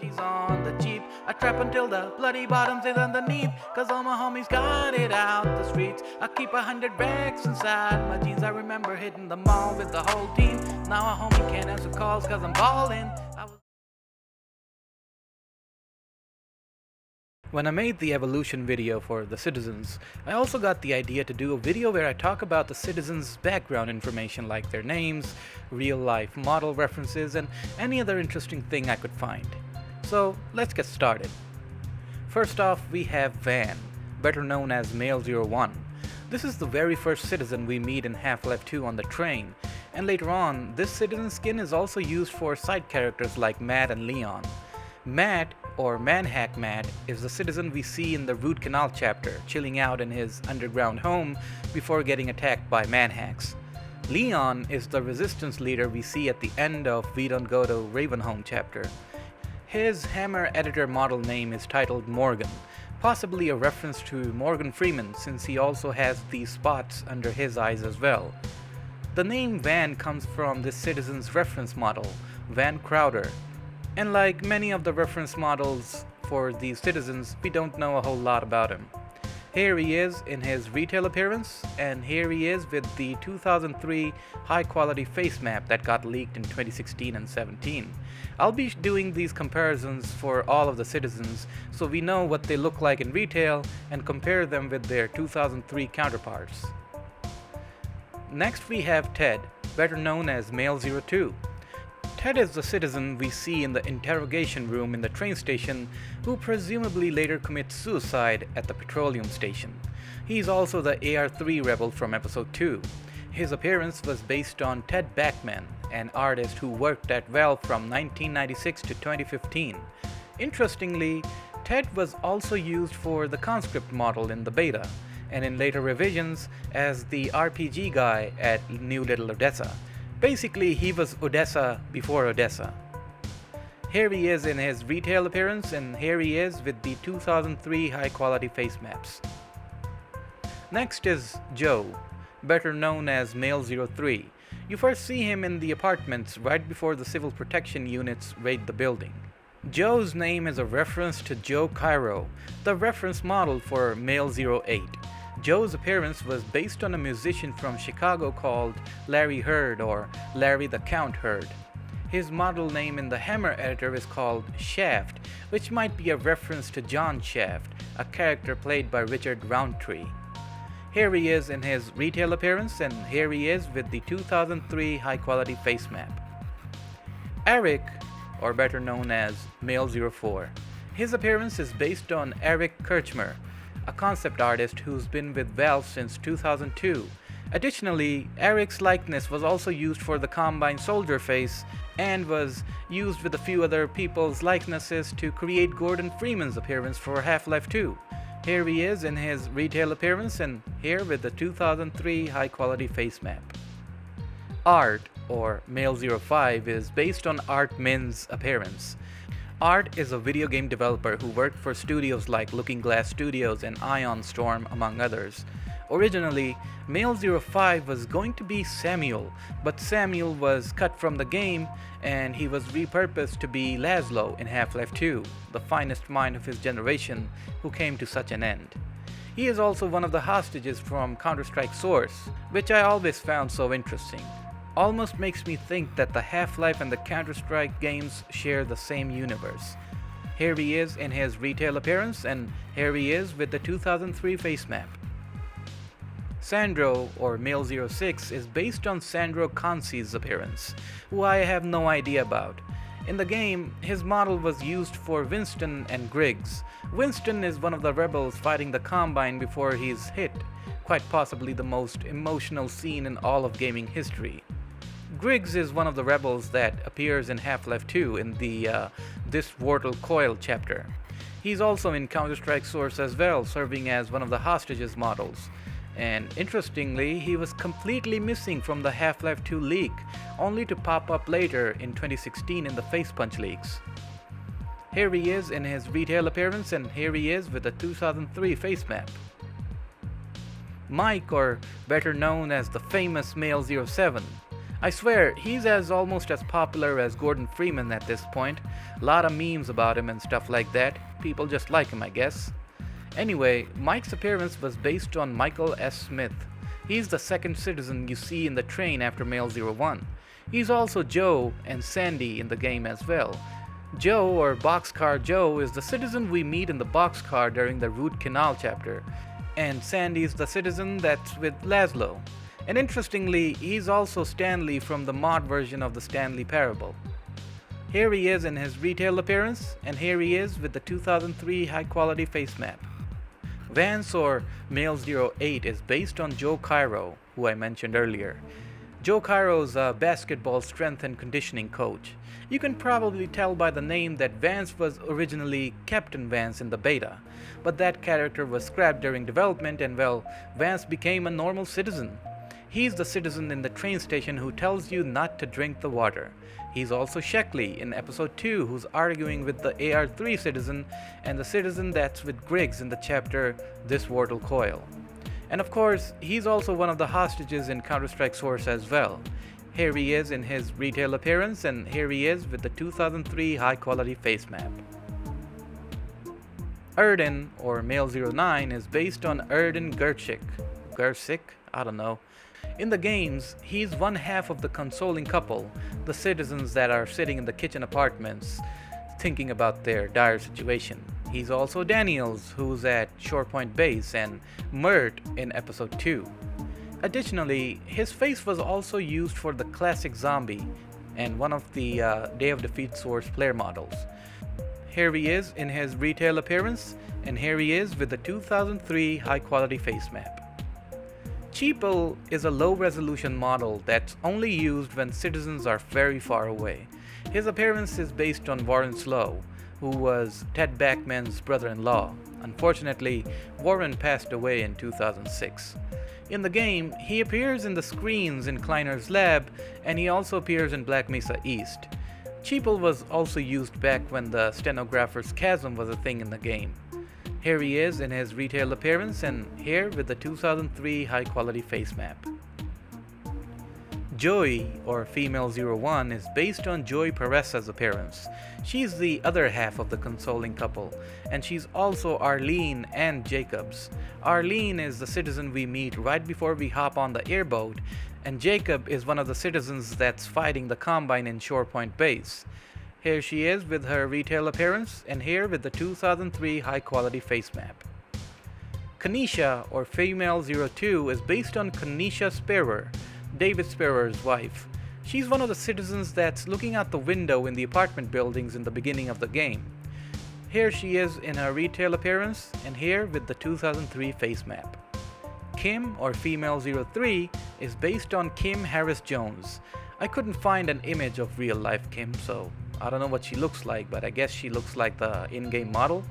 He's on the Jeep, I trap until the bloody bottoms is underneath. Cause all my homies got it out the streets. I keep 100 racks inside my jeans. I remember hitting the mall with the whole team. Now a homie can't answer calls cause I'm ballin'. When I made the evolution video for the Citizens, I also got the idea to do a video where I talk about the citizens' background information like their names, real life model references, and any other interesting thing I could find. So let's get started. First off, we have Van, better known as Male01. This is the very first citizen we meet in Half-Life 2 on the train, and later on, this citizen skin is also used for side characters like Matt and Leon. Matt, or Manhack Matt, is the citizen we see in the Root Canal chapter, chilling out in his underground home before getting attacked by Manhacks. Leon is the resistance leader we see at the end of We Don't Go to Ravenholm chapter. His Hammer editor model name is titled Morgan, possibly a reference to Morgan Freeman since he also has these spots under his eyes as well. The name Van comes from this citizen's reference model, Van Crowder. And like many of the reference models for these citizens, we don't know a whole lot about him. Here he is in his retail appearance, and here he is with the 2003 high-quality face map that got leaked in 2016 and 17. I'll be doing these comparisons for all of the citizens so we know what they look like in retail and compare them with their 2003 counterparts. Next we have Ted, better known as Male02. Ted is the citizen we see in the interrogation room in the train station who presumably later commits suicide at the petroleum station. He's also the AR-3 rebel from episode 2. His appearance was based on Ted Backman, an artist who worked at Valve from 1996 to 2015. Interestingly, Ted was also used for the conscript model in the beta, and in later revisions as the RPG guy at New Little Odessa. Basically, he was Odessa before Odessa. Here he is in his retail appearance, and here he is with the 2003 high-quality face maps. Next is Joe, better known as Male03. You first see him in the apartments right before the civil protection units raid the building. Joe's name is a reference to Joe Cairo, the reference model for Male08. Joe's appearance was based on a musician from Chicago called Larry Heard or Larry the Count Heard. His model name in the Hammer editor is called Shaft, which might be a reference to John Shaft, a character played by Richard Roundtree. Here he is in his retail appearance, and here he is with the 2003 high-quality face map. Eric, or better known as Male04. His appearance is based on Eric Kirchmer, a concept artist who's been with Valve since 2002. Additionally, Eric's likeness was also used for the Combine Soldier face and was used with a few other people's likenesses to create Gordon Freeman's appearance for Half-Life 2. Here he is in his retail appearance, and here with the 2003 high-quality face map. Art, or Male05, is based on Art Min's appearance. Art is a video game developer who worked for studios like Looking Glass Studios and Ion Storm, among others. Originally, Male05 was going to be Samuel, but Samuel was cut from the game and he was repurposed to be Laszlo in Half-Life 2, the finest mind of his generation who came to such an end. He is also one of the hostages from Counter-Strike Source, which I always found so interesting. Almost makes me think that the Half-Life and the Counter-Strike games share the same universe. Here he is in his retail appearance, and here he is with the 2003 face map. Sandro, or Male06, is based on Sandro Consi's appearance, who I have no idea about. In the game, his model was used for Winston and Griggs. Winston is one of the rebels fighting the Combine before he's hit, quite possibly the most emotional scene in all of gaming history. Griggs is one of the rebels that appears in Half-Life 2 in the This Vortal Coil chapter. He's also in Counter-Strike Source as well, serving as one of the hostages models. And interestingly, he was completely missing from the Half-Life 2 leak, only to pop up later in 2016 in the Face Punch leaks. Here he is in his retail appearance, and here he is with the 2003 face map. Mike, or better known as the famous Male07. I swear, he's almost as popular as Gordon Freeman at this point. Lot of memes about him and stuff like that. People just like him, I guess. Anyway, Mike's appearance was based on Michael S. Smith. He's the second citizen you see in the train after Male 01. He's also Joe and Sandy in the game as well. Joe, or Boxcar Joe, is the citizen we meet in the boxcar during the Root Canal chapter, and Sandy's the citizen that's with Laszlo. And interestingly, he's also Stanley from the mod version of the Stanley Parable. Here he is in his retail appearance, and here he is with the 2003 high-quality face map. Vance, or Male 08, is based on Joe Cairo, who I mentioned earlier. Joe Cairo's a basketball strength and conditioning coach. You can probably tell by the name that Vance was originally Captain Vance in the beta, but that character was scrapped during development and well, Vance became a normal citizen. He's the citizen in the train station who tells you not to drink the water. He's also Sheckley in episode 2, who's arguing with the AR3 citizen and the citizen that's with Griggs in the chapter This Mortal Coil. And of course, he's also one of the hostages in Counter-Strike Source as well. Here he is in his retail appearance, and here he is with the 2003 high-quality face map. Erden, or Male 09, is based on Erden Gershik. Gershik? I don't know. In the games, he's one half of the consoling couple, the citizens that are sitting in the kitchen apartments, thinking about their dire situation. He's also Daniels, who's at Shorepoint Base, and Mert in episode 2. Additionally, his face was also used for the classic zombie and one of the Day of Defeat Source player models. Here he is in his retail appearance, and here he is with the 2003 high-quality face map. Cheeple is a low-resolution model that's only used when citizens are very far away. His appearance is based on Warren Slow, who was Ted Backman's brother-in-law. Unfortunately, Warren passed away in 2006. In the game, he appears in the screens in Kleiner's lab, and he also appears in Black Mesa East. Cheeple was also used back when the stenographer's chasm was a thing in the game. Here he is in his retail appearance, and here with the 2003 high-quality face map. Joey, or Female 01, is based on Joey Perez's appearance. She's the other half of the consoling couple, and she's also Arlene and Jacobs. Arlene is the citizen we meet right before we hop on the airboat, and Jacob is one of the citizens that's fighting the Combine in Shorepoint Base. Here she is with her retail appearance, and here with the 2003 high-quality face map. Kanisha, or Female 02, is based on Kanisha Sparrow, David Sparrow's wife. She's one of the citizens that's looking out the window in the apartment buildings in the beginning of the game. Here she is in her retail appearance, and here with the 2003 face map. Kim, or Female 03, is based on Kim Harris Jones. I couldn't find an image of real-life Kim, so I don't know what she looks like, but I guess she looks like the in-game model.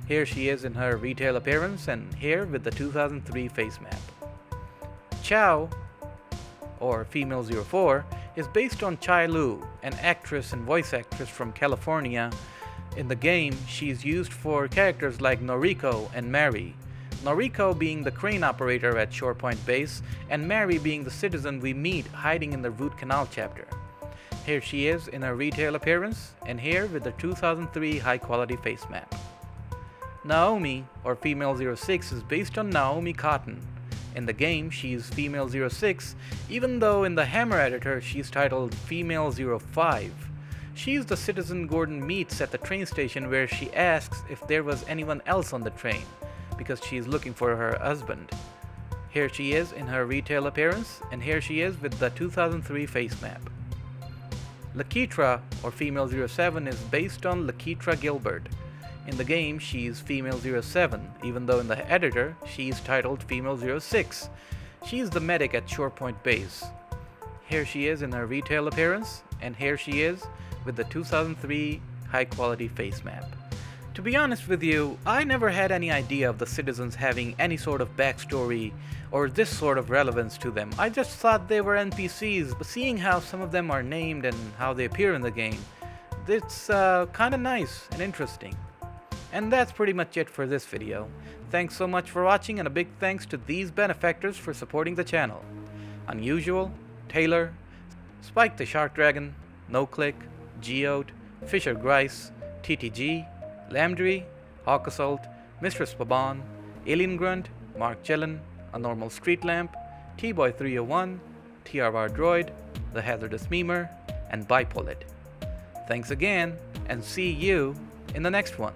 Here she is in her retail appearance, and here with the 2003 face map. Chow, or Female 04, is based on Chai Lu, an actress and voice actress from California. In the game, she's used for characters like Noriko and Mary. Noriko being the crane operator at Shorepoint Base, and Mary being the citizen we meet hiding in the Root Canal chapter. Here she is in her retail appearance, and here with the 2003 high-quality face map. Naomi, or Female 06, is based on Naomi Cotton. In the game, she's Female 06, even though in the Hammer editor she's titled Female 05. She's the citizen Gordon meets at the train station where she asks if there was anyone else on the train, because she's looking for her husband. Here she is in her retail appearance, and here she is with the 2003 face map. Lakeitra, or Female 07, is based on Lakeitra Gilbert. In the game, she's Female 07, even though in the editor, she's titled Female 06. She's the medic at Shorepoint Base. Here she is in her retail appearance, and here she is with the 2003 high-quality face map. To be honest with you, I never had any idea of the citizens having any sort of backstory or this sort of relevance to them. I just thought they were NPCs, but seeing how some of them are named and how they appear in the game, it's kinda nice and interesting. And that's pretty much it for this video. Thanks so much for watching, and a big thanks to these benefactors for supporting the channel. Unusual, Taylor, Spike the Shark Dragon, NoClick, Geode, Fisher Grice, TTG, Lambdry, Hawk Assault, Mistress Paban, Alien Grunt, Mark Jellin, A Normal Street Lamp, T-Boy301, TRR Droid, The Hazardous Memer, and Bipolit. Thanks again, and see you in the next one.